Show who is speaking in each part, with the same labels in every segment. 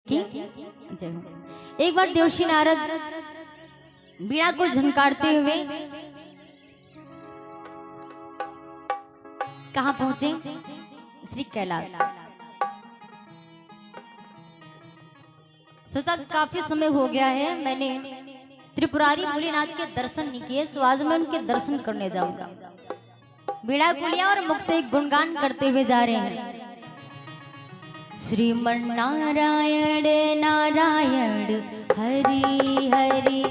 Speaker 1: की जय हो। एक बार देवर्षि नारद बीड़ा को झनकारते हुए कहाँ पहुंचे? श्री कैलाश। सोचा काफी समय हो गया है, मैंने त्रिपुरारी भोलेनाथ के दर्शन नहीं किए, सो आज मैं उनके दर्शन करने जाऊंगा। बीड़ा को लिया और मुख से एक गुणगान करते हुए जा रहे हैं। श्रीमन नारायण नारायण हरि हरि,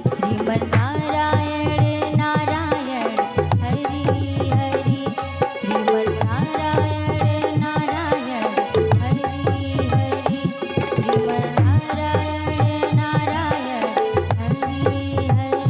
Speaker 1: श्रीमन नारायण नारायण हरि हरि, श्रीमन नारायण नारायण हरि हरि, श्रीमन नारायण नारायण हरि हरि।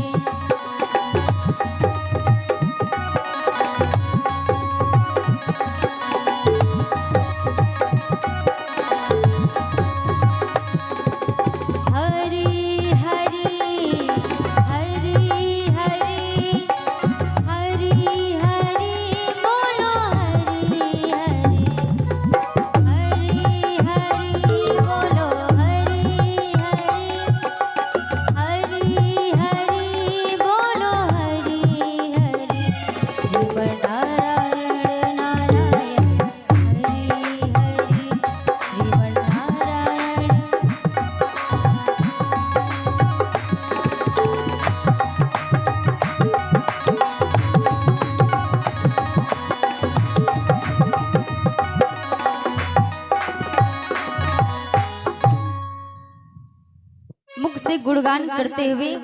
Speaker 1: मुख से गुणगान करते हुए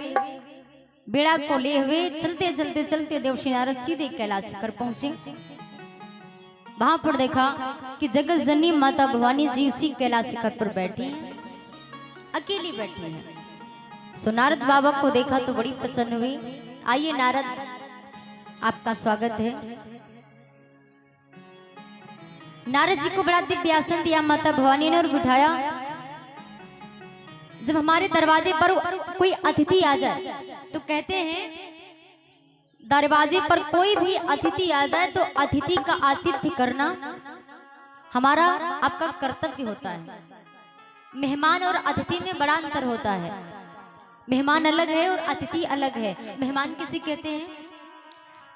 Speaker 1: बेड़ा को ले हुए चलते चलते चलते देवर्षि नारद सीधे कैलाश शिखर पहुंचे। वहां पर देखा कि जगत जननी माता भवानी जी उसी कैलाश शिखर पर बैठी, अकेली बैठी है। सो नारद बाबा को देखा तो बड़ी प्रसन्न हुई। आइए नारद, आपका स्वागत है। नारद जी को बड़ा दिव्य आसन दिया माता भवानी ने और बिठाया। जब हमारे दरवाजे पर कोई अतिथि आ जाए तो कहते हैं दरवाजे पर कोई भी अतिथि आ जाए तो अतिथि का आतिथ्य करना हमारा आपका कर्तव्य होता है। मेहमान और अतिथि में बड़ा अंतर होता है। मेहमान अलग है और अतिथि अलग है। मेहमान किसे कहते हैं?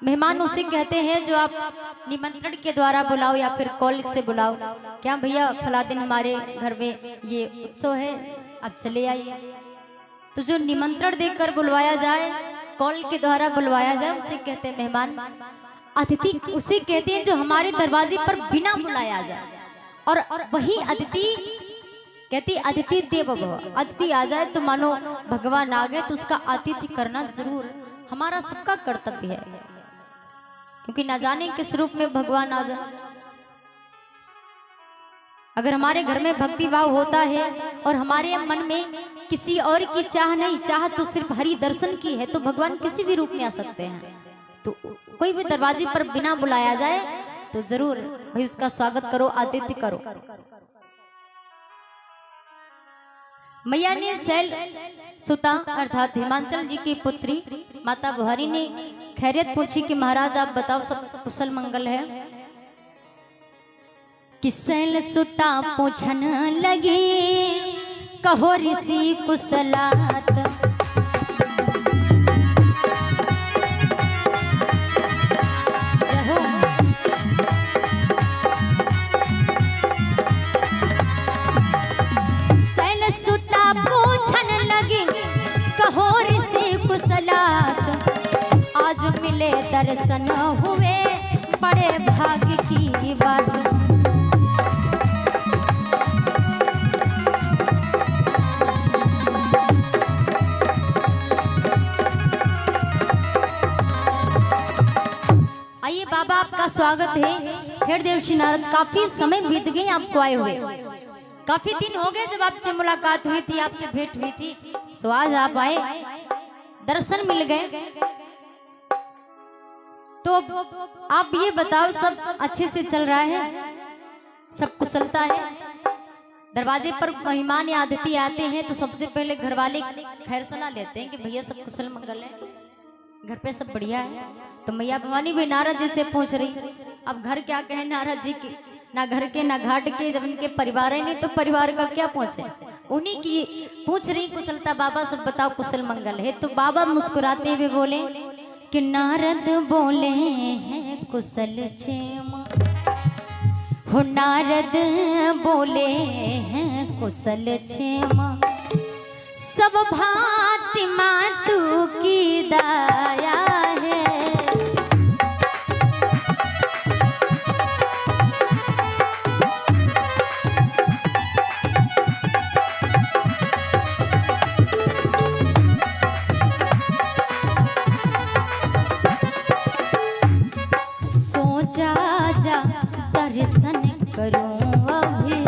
Speaker 1: मेहमान उसे कहते हैं जो आप निमंत्रण के द्वारा बुलाओ या फिर कॉल से बुलाओ। क्या भैया फला दिन हमारे घर में ये उत्सव है, आप चले आइए। तो जो निमंत्रण देकर बुलवाया जाए, कॉल के द्वारा बुलवाया जाए, उसे कहते हैं मेहमान। अतिथि उसे कहते हैं जो हमारे दरवाजे पर बिना बुलाया जाए। और वही अतिथि कहती अतिथि देवो भव। अतिथि आ जाए तो मानो भगवान आ गए, तो उसका आतिथ्य करना जरूर हमारा सबका कर्तव्य है, क्योंकि न जाने किस रूप में भगवान आ जाए। अगर हमारे घर में भक्ति भाव होता है और हमारे मन में किसी और की चाह नहीं, चाह तो सिर्फ हरि दर्शन की है, तो भगवान किसी भी रूप में आ सकते हैं। तो कोई भी दरवाजे पर बिना बुलाया जाए तो जरूर भाई उसका स्वागत करो, आतिथ्य करो। मैया ने शैल सुता अर्थात हिमांचल जी की पुत्री माता भवानी ने खैरियत पूछी कि महाराज आप बताओ सब कुशल मंगल है? कि शैल सुता पूछन लगी कहो ऋषि कुशलात। शैल सुता पूछन लगी कहो ऋषि कुशलात। आज मिले दर्शन हुए बड़े भाग्य की बात। आइए बाबा, आपका स्वागत है। हे देवर्षि नारद, काफी समय बीत गए आपको आए हुए, काफी दिन हो गए जब आपसे मुलाकात हुई थी, आपसे भेंट हुई थी। सो आज आप आए, दर्शन मिल गए। तो आप ये बताओ सब अच्छे से चल रहा है, सब कुशलता है? दरवाजे पर मेहमान या अतिथि आते हैं तो सबसे पहले घर वाले खैर सलाह लेते हैं कि भैया सब कुशल मंगल है, घर पे सब बढ़िया है। तो मैया भवानी भी नारद जी से पूछ रही, अब घर क्या कहे नारद जी की, ना घर के ना घाट के, जब इनके परिवार है नहीं तो परिवार का क्या पूछे। उन्हीं की पूछ रही कुशलता, बाबा सब बताओ कुशल मंगल है। तो बाबा मुस्कुराते हुए बोले कि नारद बोले हैं कुशल क्षेम हो, नारद बोले हैं कुशल क्षेम, सब भांति मातु की दाया है। सो जा जा दर्शन करूं अभी,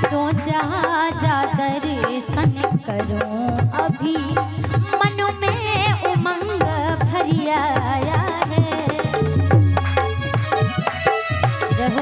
Speaker 1: सो जा जा दर्शन करूं अभी, मन में उमंग भरी आया है। जब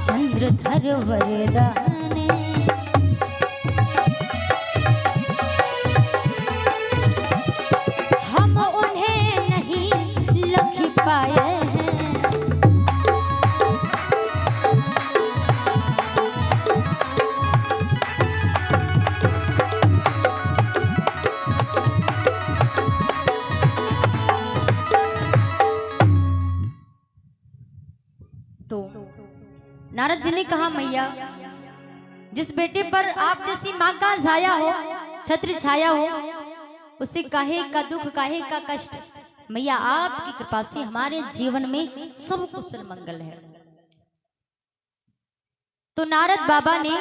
Speaker 1: चंद्रधर वरदाने, हम उन्हें नहीं लिख पाए हैं। तो नारद जी ने कहा मैया, जिस बेटे पर आप जैसी माँ का छाया हो, छत्र छाया हो, उसे काहे का दुख, काहे का कष्ट। मैया आपकी कृपा से हमारे जीवन में सब कुशल मंगल है। तो नारद बाबा ने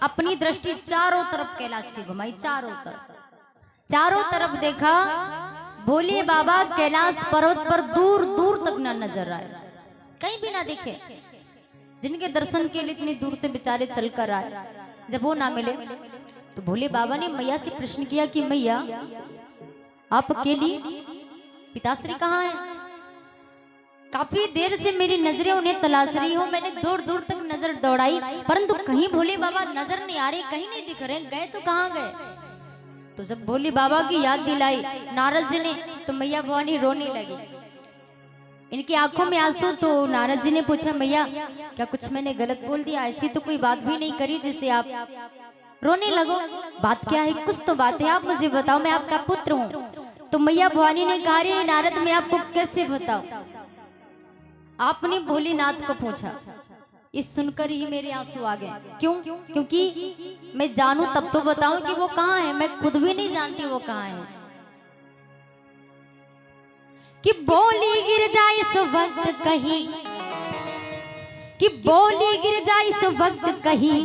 Speaker 1: अपनी दृष्टि चारों तरफ कैलाश की घुमाई, चारों तरफ देखा, भोले बाबा कैलाश पर्वत पर दूर दूर तक ना नजर आए, कहीं भी ना दिखे। जिनके दर्शन के लिए इतनी दूर से बेचारे चल कर आए, जब वो ना मिले तो भोले बाबा ने मैया से प्रश्न किया कि मैया आप अकेली, पिताश्री कहाँ है? काफी देर से मेरी नजरें उन्हें तलाश रही हो, मैंने दूर दूर तक नजर दौड़ाई, परंतु कहीं भोले बाबा नजर नहीं आ रहे, कहीं नहीं दिख रहे, गए तो कहाँ गए? तो जब भोले बाबा की याद दिलाई नारद जी ने, तो मैया भवानी रोने लगी, इनकी आंखों में आंसू। तो नारद जी ने पूछा मैया क्या कुछ मैंने गलत बोल दिया? ऐसी तो कोई बात भी नहीं करी जिसे आप रोने लगो, बात क्या है? कुछ तो बात है, आप मुझे बताओ, मैं आपका पुत्र हूँ। तो मैया भवानी ने कहा रे नारद मैं आपको कैसे बताऊं? आपने भोलेनाथ को पूछा, इस सुनकर ही मेरे आंसू आ गए। क्यों? क्योंकि मैं जानूं तब तो बताऊं कि वो कहाँ है, मैं खुद भी नहीं जानती वो कहाँ है। कि बोली गिर जाए इस वक्त कहीं, कि बोली गिर जाए इस वक्त कहीं,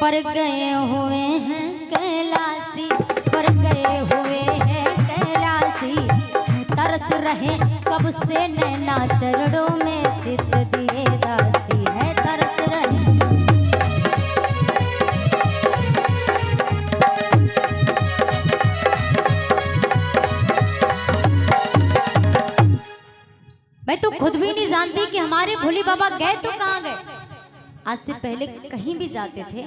Speaker 1: पर गए हुए हैं कैलाशी, पर गए हुए हैं कैलाशी, तरस रहे कब से नैना चरणों में चित दिए दासी है, तरस रहे। मैं तो खुद भी नहीं जानती कि हमारे भोले बाबा गए तो कहाँ गए। आज से पहले कहीं भी जाते थे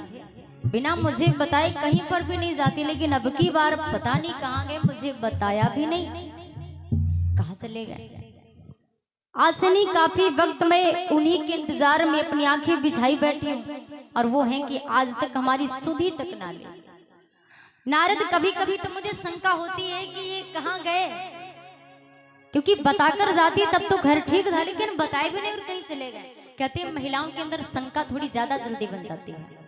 Speaker 1: बिना मुझे बताए, कहीं पर भी नहीं जाती, लेकिन अब की बार पता नहीं कहाँ गए, मुझे बताया भी नहीं, कहाँ चले गए। आज से नहीं काफी वक्त में उन्हीं के इंतजार में अपनी आंखें बिछाई बैठी हूँ, और वो है कि आज तक हमारी सुधी तक ना ले। नारद कभी कभी तो मुझे शंका होती है कि ये कहाँ गए, क्योंकि बताकर जाती तब तो घर ठीक था, लेकिन बताए भी नहीं और कहीं चले गए। कहते हैं महिलाओं के अंदर शंका थोड़ी ज्यादा जल्दी बन जाती है।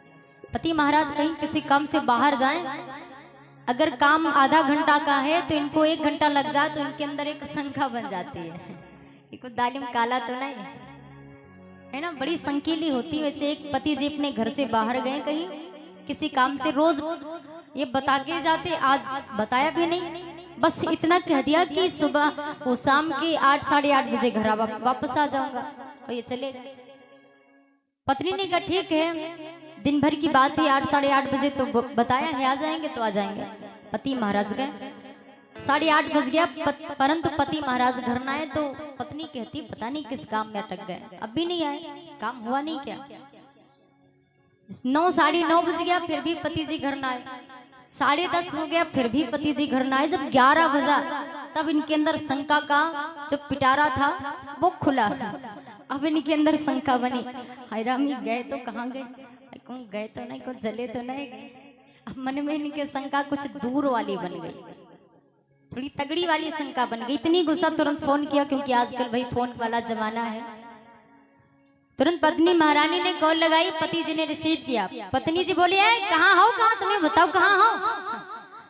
Speaker 1: पति महाराज कहीं किसी काम से बाहर जाएं, अगर काम आधा घंटा का है तो इनको 1 घंटा लग जाए तो इनके अंदर एक शंका बन जाती है कि कुछ दालिम काला तो नहीं है ना, बड़ी संकीली होती है। वैसे एक पति जी अपने घर से बाहर गए कहीं किसी काम से, रोज ये बता के जाते, आज बताया भी नहीं, बस इतना कह दिया कि सुबह वो शाम के 8 साढ़े 8 बजे घर वापस आ जाऊंगा और ये चले गए। पत्नी ने कहा ठीक है, दिन भर की बात थी, 8 साढ़े 8 बजे तो बताया है आ जाएंगे तो आ जाएंगे। पति महाराज गए, 8:30 बज गया, परंतु पति महाराज घर न आए तो पत्नी कहती पता नहीं किस काम में अटक गए, अब भी नहीं आए, काम हुआ नहीं क्या। 9 साढ़े 9 बज गया, फिर भी पति जी घर न आए। 10:30 हो गया, फिर भी पति जी घर न आए। जब 11 बजा तब इनके अंदर शंका का जो पिटारा था वो खुला। अब इनके अंदर शंका बनी, हाय रामी गए तो कहाँ गए, गए तो नहीं, कुछ जले तो नहीं। अब मन में इनके शंका कुछ दूर वाली बन गई, थोड़ी तगड़ी वाली शंका बन गई। इतनी गुस्सा, तुरंत फोन किया, क्योंकि आजकल भाई फोन वाला जमाना है। तुरंत पत्नी महारानी ने कॉल लगाई, पति जी ने रिसीव किया। पत्नी जी बोली है कहाँ हो, कहाँ तुम्हें बताओ कहाँ हो।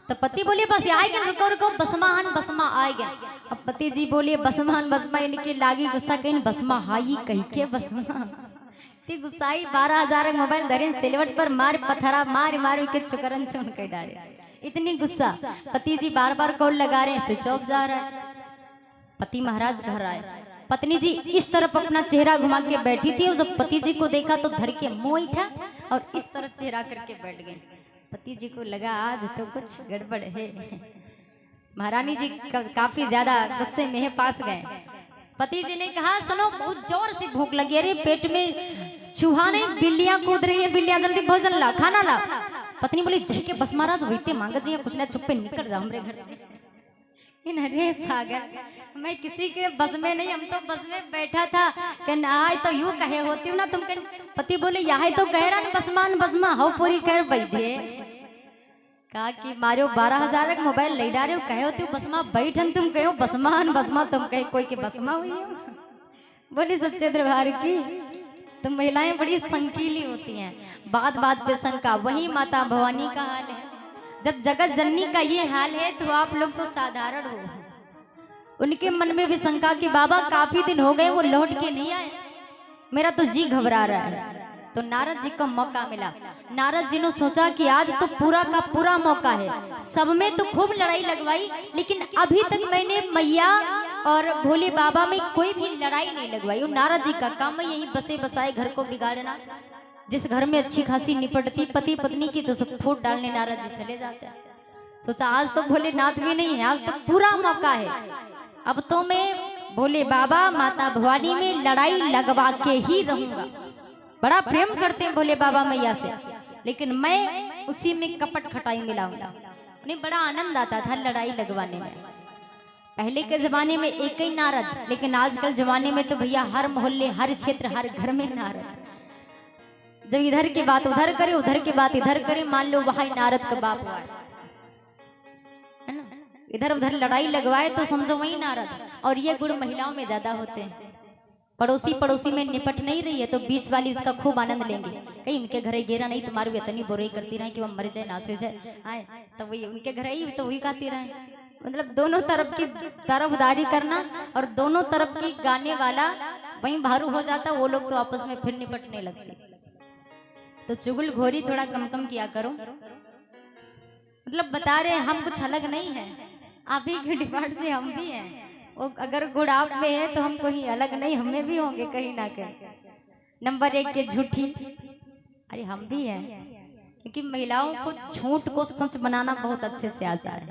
Speaker 1: तो पति बोले बस आएगा, रुको रुको, बसमान बसमा आएगा। अब पति जी बोले बसमान बसमा, इनके लागी गुस्सा, कहीं बसमा हाई कही के बसमा ती गुस्साई। 12,000 मोबाइल धरे सिलवट पर मार पथरा मार मार के चुकरन चुन के डाले। इतनी गुस्सा, पति जी बार बार कॉल लगा रहे हैं, स्विच ऑफ जा रहा है। पति महाराज घर आए, पत्नी जी इस तरफ अपना चेहरा घुमा के बैठी थी, और जब पति जी को देखा तो धर के मुंह उठा और इस तरफ चेहरा करके बैठ गए। पति जी को लगा आज तो कुछ गड़बड़ है। महारानी जी काफी ज्यादा गुस्से में पास गए। पति जी ने कहा सुनो, बहुत जोर से भूख लगी, अरे पेट में चूहा नहीं बिल्लियां कूद रही है, बिल्लियां जल्दी भोजन ला, खाना ला। पत्नी बोली जय के बस महाराज वही मांग जी, कुछ ना चुप पे निकल जाओ हमरे घर। अरे पागल, मैं किसी के बस में नहीं, हम तो बस में बैठा था कि ना तो यूं कहे होती हूँ ना तुम। पति बोले यहाँ तो कह रहा बसमान बसमा हो पूरी कर बैठे। कहा कि मारो 12,000 मोबाइल ले डारे हो, कहे होती बसमा बैठन, तुम कहो बसमान बसमा, तुम कहे कोई के बसमा हुई हो। बोले सच्चे दरबार की तुम महिलाएं बड़ी संकीली होती हैं, बात बात पे शंका। वही माता भवानी का हाल है। जब जगत जननी का ये हाल है तो आप लोग तो साधारण हो। उनके मन में भी शंका कि बाबा काफी दिन हो गए वो लौट के नहीं आए, मेरा तो जी घबरा रहा है। तो नारद जी को मौका मिला। नारद जी ने सोचा कि आज तो पूरा का पूरा मौका है। सब में तो खूब लड़ाई लगवाई, लेकिन अभी तक मैंने मैया और भोले बाबा में कोई भी लड़ाई नहीं लगवाई। और नारद जी का काम है यही बसे बसाए घर को बिगाड़ना। जिस घर में अच्छी खासी निपटती पति पत्नी की, तो सब फूट डालने नारद जी चले जाते हैं। सोचा आज तो भोलेनाथ भी नहीं है, आज तो पूरा मौका है। अब तो मैं भोले बाबा माता भवानी में लड़ाई लगवा के ही रहूंगा। बड़ा प्रेम करते हैं भोले बाबा मैया से, लेकिन मैं उसी में कपट खटाई मिलाऊंगा। उन्हें बड़ा आनंद आता था लड़ाई लगवाने में। पहले के जमाने में एक ही नारद, लेकिन आजकल जमाने में तो भैया हर मोहल्ले हर क्षेत्र हर घर में नारद। जब इधर की बात उधर करे, उधर की बात इधर करे, मान लो वहां नारद का बाप हुआ है ना, इधर उधर लड़ाई लगवाए तो समझो वही नारद। और ये गुण महिलाओं में ज्यादा होते हैं। पड़ोसी पड़ोसी में निपट नहीं रही है तो बीच वाली उसका खूब आनंद लेंगे। कहीं उनके घर गेरा नहीं, तुम्हारी भी इतनी बुराई करती रहे कि वह मर जाए नाश हो जाए, आए तो वही उनके घर ही तो वही खाती रहे। मतलब दोनों तरफ की तरफदारी करना, और दोनों तरफ की गाने वाला वहीं भारू हो जाता, वो लोग तो आपस में फिर निपटने लगते। तो चुगल घोरी थोड़ा कम कम किया करो। मतलब बता रहे हम कुछ अलग नहीं है, आप ही के डिपार्ट से हम भी हैं। वो अगर गुड़ आप में है तो हम कोई अलग नहीं, हमें भी होंगे कहीं ना कहीं। नंबर 1 के झूठी, अरे हम भी हैं, क्योंकि महिलाओं को झूठ को सच बनाना बहुत अच्छे से आता है।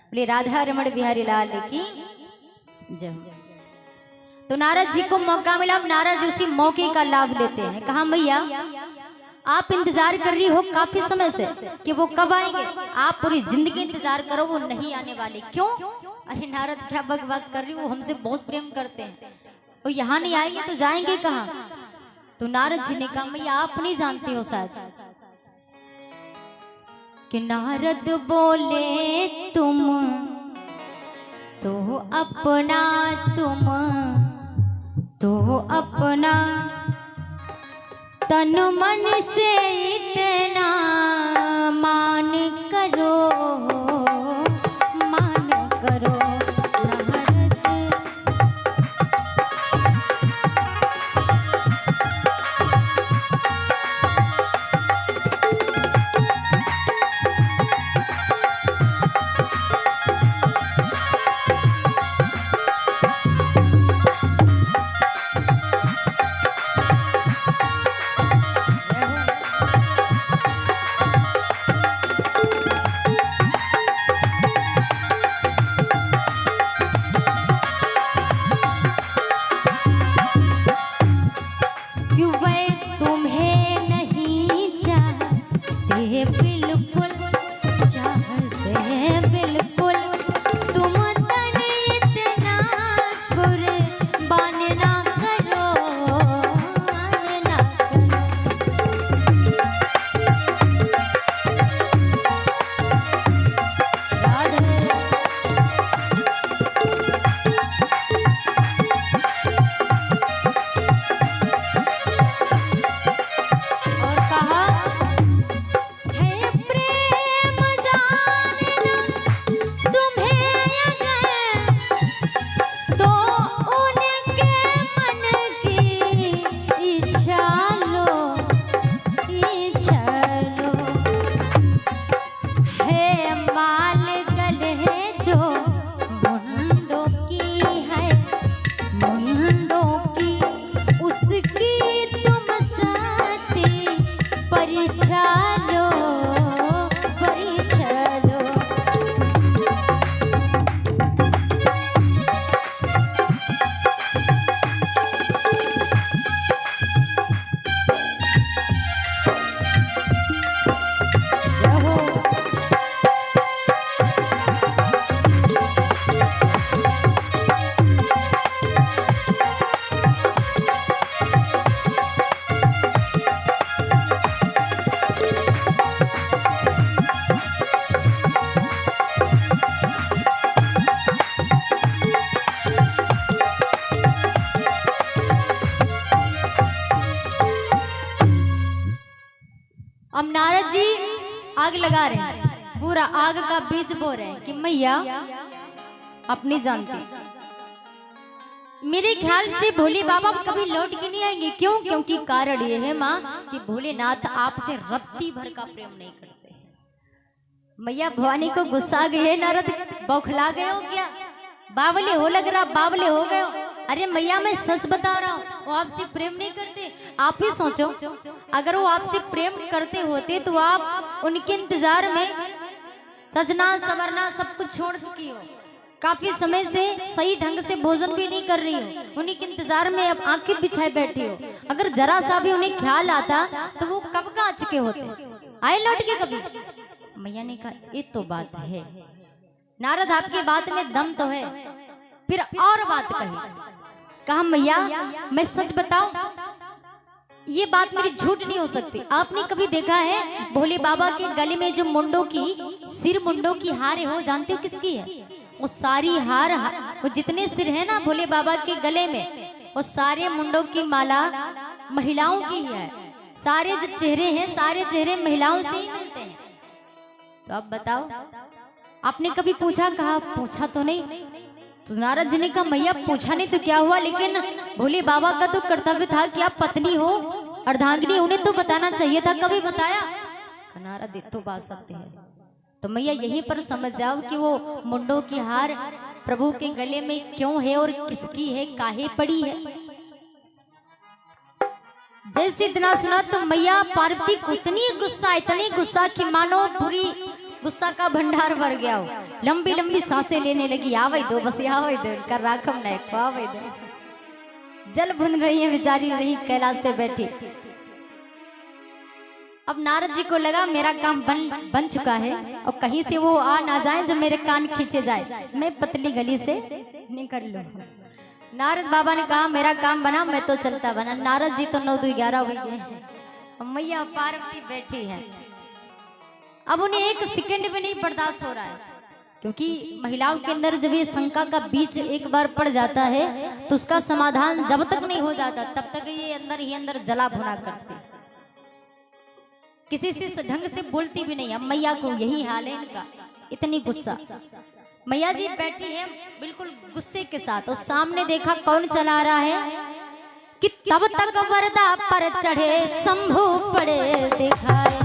Speaker 1: बोले राधा रमण बिहारी लाल की जय। तो नारद जी को मौका मिला, नारद जी उसी मौके का लाभ लेते हैं। कहा मैया आप इंतजार कर रही हो काफी समय से कि वो कब आएंगे, आप पूरी जिंदगी इंतजार करो, वो नहीं आने वाले। क्यों? अरे नारद क्या बकवास कर रही हो, वो हमसे बहुत प्रेम करते हैं, वो यहाँ नहीं आएंगे तो जाएंगे कहाँ। तो नारद जी ने कहा मैया आप नहीं जानती हो शायद कि नारद बोले तुम तो अपना, तुम तो अपना तन मन से इतना मान करो, मान करो नारद। अब नारद जी आग लगा रहे हैं, पूरा आग का बीज बो रहे हैं कि मैया अपनी जानती, मेरे ख्याल से भोले बाबा कभी लौट के नहीं आएंगे। क्यों? क्योंकि कारण ये है माँ कि भोलेनाथ आपसे रत्ती भर का प्रेम नहीं करते। मैया भवानी को गुस्सा आ गई है, नारद बौखला गए हो क्या? बावले हो लग रहा, बावले हो गए हो। अरे मैया मैं सच बता रहा हूँ, वो आपसे प्रेम नहीं करते। आप ही सोचो, अगर वो आपसे प्रेम करते होते तो आप उनके इंतजार में सजना संवरना सब कुछ छोड़ चुकी हो। काफी समय से सही ढंग से भोजन भी नहीं कर रही हो, उन्हीं के इंतजार में अब आंखें बिछाए बैठी हो। अगर जरा सा भी उन्हें ख्याल आता तो वो कब का आ चुके होते, आए लौट के कभी। मैया ने कहा ये तो बात है नारद, आपकी बात में दम तो है। फिर और बात कही, कहा मैया मैं सच बताऊं, ये बात मेरी झूठ नहीं हो सकती। आपने कभी देखा है भोले बाबा के गले में जो मुंडों की सिर मुंडों की हार है, वो जानते हो किसकी है? वो सारी हार, वो जितने सिर है ना भोले बाबा के गले में, वो सारे मुंडों की माला महिलाओं की ही है। सारे जो चेहरे हैं, सारे चेहरे महिलाओं से ही मिलते हैं। तो अब बताओ, आपने कभी पूछा? कहा पूछा तो नहीं। तो नारद जी ने कहा मैया पूछा नहीं तो क्या हुआ, लेकिन भोले बाबा का तो कर्तव्य था कि आप पत्नी हो, अर्धांगिनी, उन्हें तो बताना चाहिए था, कभी बताया? नारद तो बात सत्य है। तो मैया यहीं पर समझ जाओ कि वो मुंडों की हार प्रभु के गले में क्यों है और किसकी है, काहे पड़ी है। जैसे इतना सुना तो मैया पार्वती को इतनी गुस्सा कि मानो पूरी गुस्सा का भंडार भर गया हो। लंबी लंबी सांसें लेने लगी, आवे दो बस, आवे दो, कर राखम न आवे दो। जल भुन रही है बेचारी, रही कैलाश पे बैठी। अब नारद जी को लगा मेरा काम बन चुका है, और कहीं से वो आ ना जाए जो मेरे कान खींचे जाए, मैं पतली गली से निकल लूं। नारद बाबा ने कहा मेरा काम बना, मैं तो चलता बना। नारद जी तो 9 2 11 हुई गए। मैया पार्वती बैठी है, अब उन्हें एक सेकंड भी नहीं बर्दाश्त हो रहा है, क्योंकि महिलाओं के अंदर जब ये शंका का बीज एक बार पड़ जाता है तो उसका समाधान जब तक नहीं हो जाता तब तक ये अंदर ही अंदर जला भुना करती, किसी से ढंग से बोलती भी नहीं। अब मैया को यही हाल है इनका, इतनी गुस्सा। मैया जी बैठी है बिल्कुल गुस्से के साथ, और सामने देखा कौन चला रहा है कि तब तक वरदा पर चढ़े शंभू पड़े दिखाए।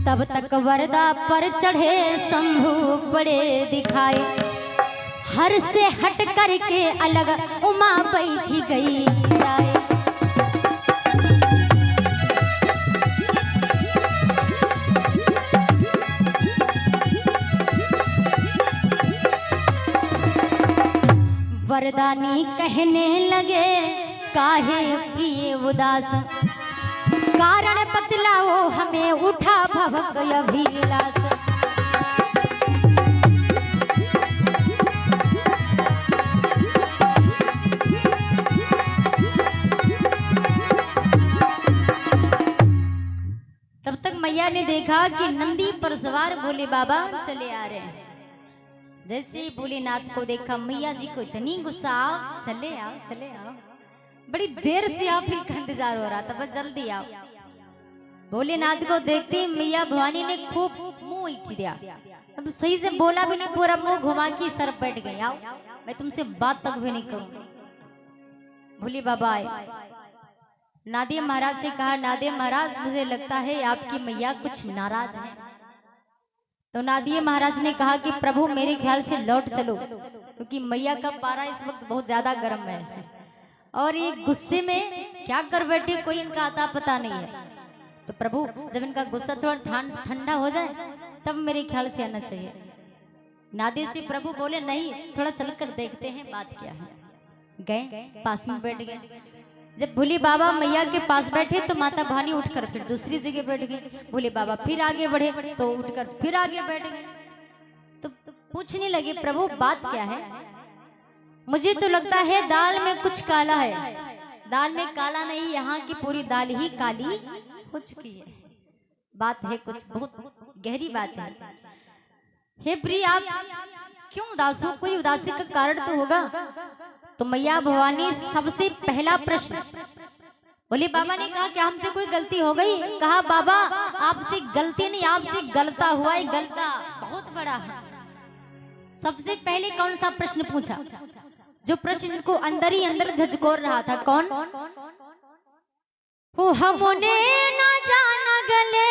Speaker 1: तब तक वरदा पर चढ़े शंभू बड़े दिखाए, हर से हट करके अलग उमा बैठी गई जाए। वरदानी कहने लगे काहे प्रिय उदास, कारण बतलाओ हमें उठा भवक अभिलाष। तब तक मैया ने देखा कि नंदी पर सवार भोले बाबा चले आ रहे हैं। जैसे ही भोलेनाथ को देखा, मैया जी को इतनी गुस्सा, आओ चले आओ चले आओ, बड़ी देर से आप ही का इंतजार हो रहा था, बस जल्दी आओ। भोलेनाथ को देखते ही मैया भवानी ने खूब मुंह ईंच दिया, अब सही से बोला भी नहीं, पूरा मुंह घुमा के इस तरफ बैठ गई। आओ मैं तुमसे बात तक भी नहीं करूंगी। भोले बाबा आए, नादिया महाराज से कहा नादिया महाराज मुझे लगता है आपकी मैया कुछ नाराज है। तो नादिया महाराज ने कहा कि प्रभु मेरे ख्याल से लौट चलो, क्योंकि मैया का पारा इस वक्त बहुत ज्यादा गर्म है और ये गुस्से में क्या कर बैठे कोई इनका आता पता नहीं है। तो प्रभु जब इनका गुस्सा थोड़ा ठंडा हो जाए तब मेरे ख्याल से आना चाहिए। नादिया से प्रभु बोले नहीं, थोड़ा चल कर देखते हैं बात क्या है। गए, पास में बैठ गए। जब भोले बाबा मैया के पास बैठे तो माता भवानी उठकर फिर दूसरी जगह बैठ गए। भोले बाबा फिर आगे बढ़े तो उठकर फिर आगे बैठ गए। तो पूछने लगे प्रभु बात क्या है? मुझे तो लगता है दाल में कुछ काला है। दाल में काला नहीं, यहाँ की पूरी दाल ही काली हो चुकी है। बात है कुछ बहुत गहरी बात है। हे प्रिय आप क्यों उदास हो? कोई उदासी का कारण तो होगा। तो मैया भवानी सबसे पहला प्रश्न बोले, बाबा ने कहा कि हमसे कोई गलती हो गई? कहा बाबा आपसे गलती नहीं, आपसे गलता हुआ है, गलता बहुत बड़ा है। सबसे पहले कौन सा प्रश्न पूछा? जो प्रश्न इनको अंदर ही अंदर झकझोर रहा था, कौन? ओ हमने ना जाना गले,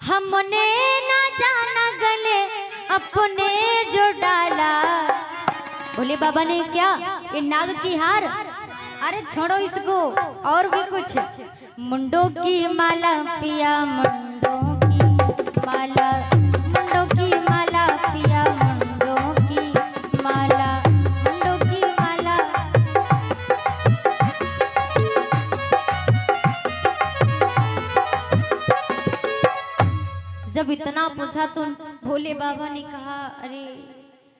Speaker 1: हमने ना जाना गले अपने जो डाला। बोले बाबा ने क्या? ये नाग की हार? अरे छोड़ो इसको, और भी कुछ। मुंडों की माला पिया, मुंडों की माला, मुंडों की माला पिया, मुंडों की माला, मुंडों की माला। जब इतना पूछा तो भोले बाबा ने कहा, अरे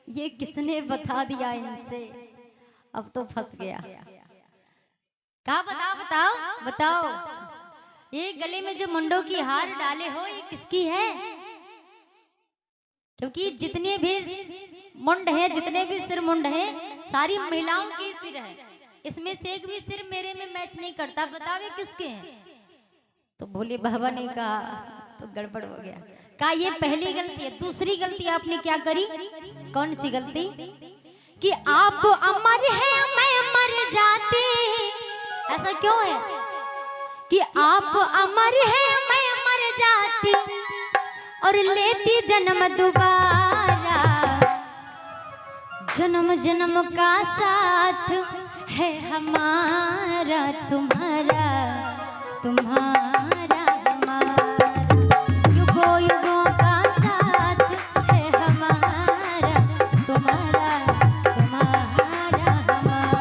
Speaker 1: ये किसने बता दिया इनसे, अब तो फंस गया। कहा बताओ बताओ बताओ, ये गले में जो मुंडों की हार डाले हो ये किसकी है? क्योंकि जितने भी मुंड है, जितने भी सिर मुंड है, सारी महिलाओं के सिर है। इसमें से एक भी सिर मेरे में मैच नहीं करता, बताओ ये किसके हैं? तो भोले बाबा ने कहा तो गड़बड़ हो गया। कहा ये पहली गलती है। दूसरी गलती आपने क्या करी? कौन सी गलती? कि आप अमर है मैं मर जाती। ऐसा क्यों है कि आप अमर है मैं मर जाती और लेती जन्म दोबारा। जन्म जन्म का साथ है हमारा तुम्हारा, तुम्हारा हमारा, युगों युगों का साथ है हमारा तुम्हारा, तुम्हारा हमारा।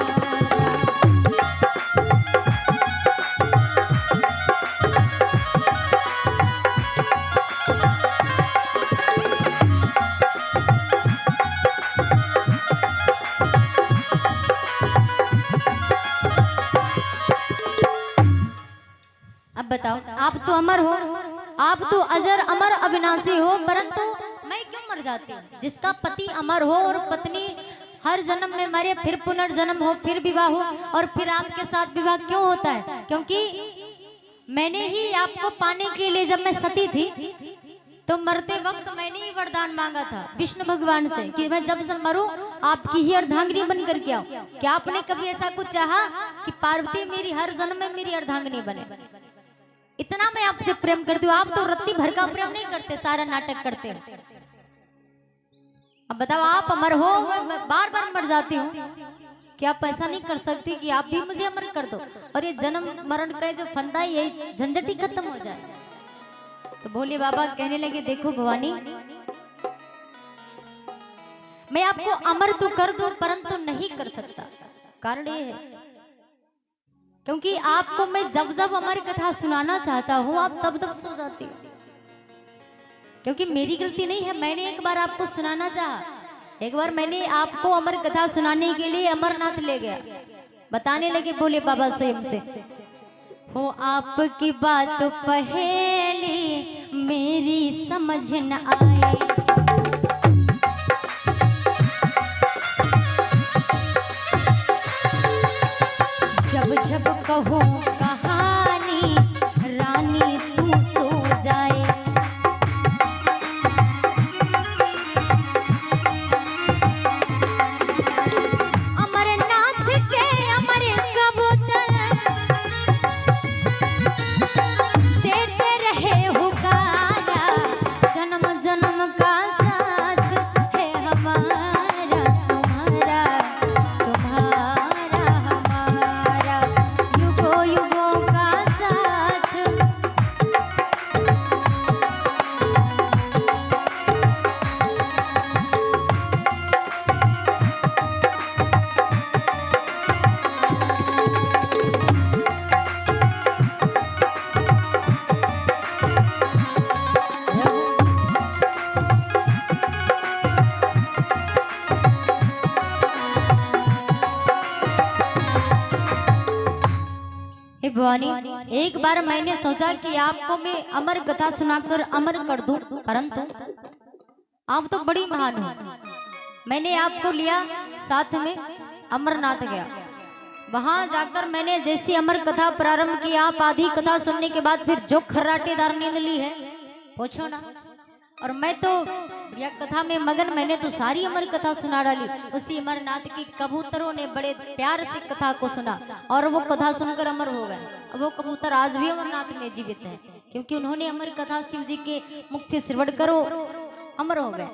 Speaker 1: बताओ, आप तो अमर हो, आप तो अजर अमर अविनाशी हो, परंतु मैं क्यों मर जाती? जिसका पति अमर हो और पत्नी हर जन्म में मरे, फिर पुनर्जन्म हो, फिर विवाह हो, और फिर आपके साथ विवाह क्यों होता है? क्योंकि मैंने ही आपको पाने के लिए, जब मैं सती थी तो मरते वक्त मैंने ही वरदान मांगा था विष्णु भगवान से कि मैं जब से मरूं आपकी ही अर्धांगिनी बनकर के आऊं। क्या आपने कभी ऐसा कुछ चाहा कि पार्वती मेरी हर जन्म में मेरी अर्धांगिनी बने? इतना मैं आपसे प्रेम करती हूँ, आप तो रत्ती भर का प्रेम नहीं करते, सारा नाटक करते हो। अब बताओ, आप अमर हो, मैं बार बार मर जाती हूँ, क्या आप ऐसा नहीं कर सकती कि आप भी मुझे अमर कर दो और ये जन्म मरण का जो फंदा है ये झंझट ही खत्म हो जाए? तो भोले बाबा कहने लगे, देखो भवानी, मैं आपको अमर तो कर दूं परंतु नहीं कर सकता। कारण ये है क्योंकि आपको मैं जब जब अमर कथा सुनाना चाहता हूँ आप तब तब सो जाती हो। क्योंकि मेरी गलती नहीं है, मैंने एक बार आपको सुनाना चाहा, एक बार मैंने आपको अमर कथा सुनाने के लिए अमरनाथ ले गया। बताने लगे भोले बाबा स्वयं से, हो आपकी बात पहले मेरी समझ न आए, जब जब कहूँ कहानी रानी तू सो जाए। अमरनाथ के अमर कबूतर देते रहे हुकारा, जन्म जन्म का साथ है हमारा तुम्हारा, तुम्हारा हमारा, युगों युगों का साथ। भवानी एक बार मैंने सोचा कि आपको मैं अमर कथा सुनाकर अमर कर दूं, परंतु आप तो बड़ी महान हो। मैंने आपको लिया साथ में, अमरनाथ गया। वहां जाकर मैंने जैसी अमर कथा प्रारंभ की, आप आधी कथा सुनने के बाद फिर जो खर्राटेदार नींद ली है पूछो ना। और मैं तो यह कथा में मगन, मैंने तो सारी अमर कथा सुना डाली। उसी अमरनाथ की कबूतरों ने बड़े प्यार से कथा को सुना और वो कथा सुनकर अमर हो गए। वो कबूतर आज भी अमरनाथ में जीवित है, क्योंकि उन्होंने अमर कथा शिव जी के मुख से श्रवण करो अमर हो गए।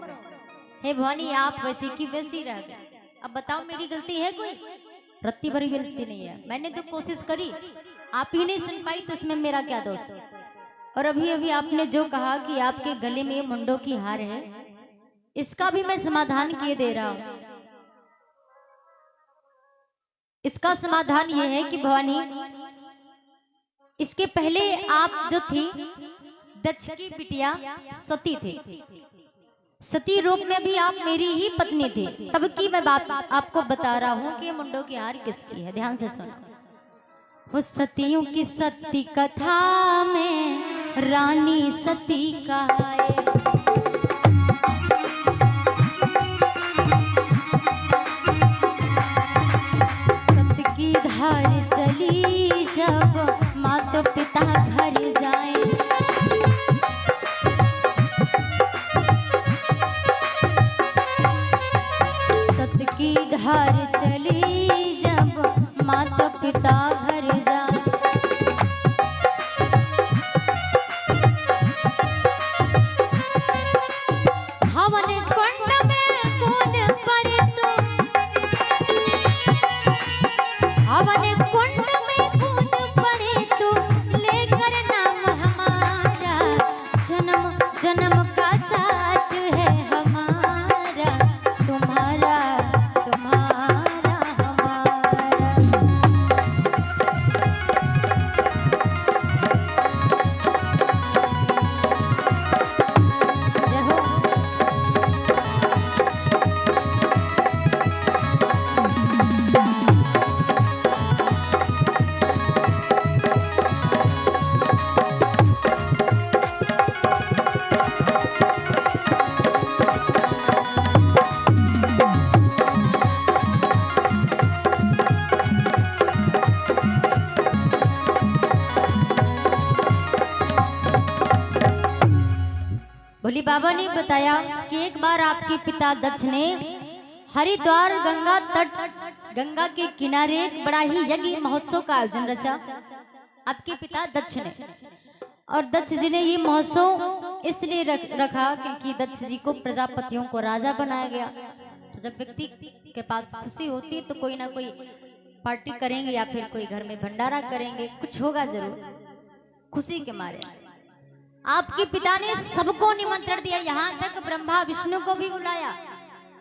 Speaker 1: हे भवानी, आप वैसी की वैसी रह गए। अब बताओ मेरी गलती है कोई? रत्ती भरी गलती नहीं है। मैंने तो कोशिश करी, आप ही नहीं सुन पाई, तो इसमें मेरा क्या दोष? और अभी अभी आपने जो कहा कि आपके गले में मुंडों की हार है, इसका भी मैं समाधान किए दे रहा हूं। इसका समाधान यह है कि भवानी, इसके पहले आप जो थी दक्ष की बिटिया सती थी, सती रूप में भी आप मेरी ही पत्नी थी। तब की मैं बात आपको बता रहा हूं कि मुंडों की हार किसकी है। ध्यान से सुनो। उस सतियों की सती कथा में रानी सती कहाए, सत की धार चली जब माता पिता घर जाए। सत की धार चली जब माता पिता घर जाए। भोले बाबा ने बताया कि एक बार आपके पिता दक्ष ने हरिद्वार गंगा तट, गंगा के किनारे एक बड़ा ही यज्ञ महोत्सव का आयोजन रचा आपके पिता दक्ष ने। और दक्ष जी ने ये महोत्सव इसलिए रखा क्योंकि दक्ष जी को प्रजापतियों को राजा बनाया गया। तो जब व्यक्ति के पास खुशी होती है तो कोई ना कोई पार्टी करेंगे या फिर कोई घर में भंडारा करेंगे, कुछ होगा जरूर खुशी के मारे। आपके पिता ने सबको निमंत्रण दिया, यहाँ तक ब्रह्मा विष्णु को भी बुलाया,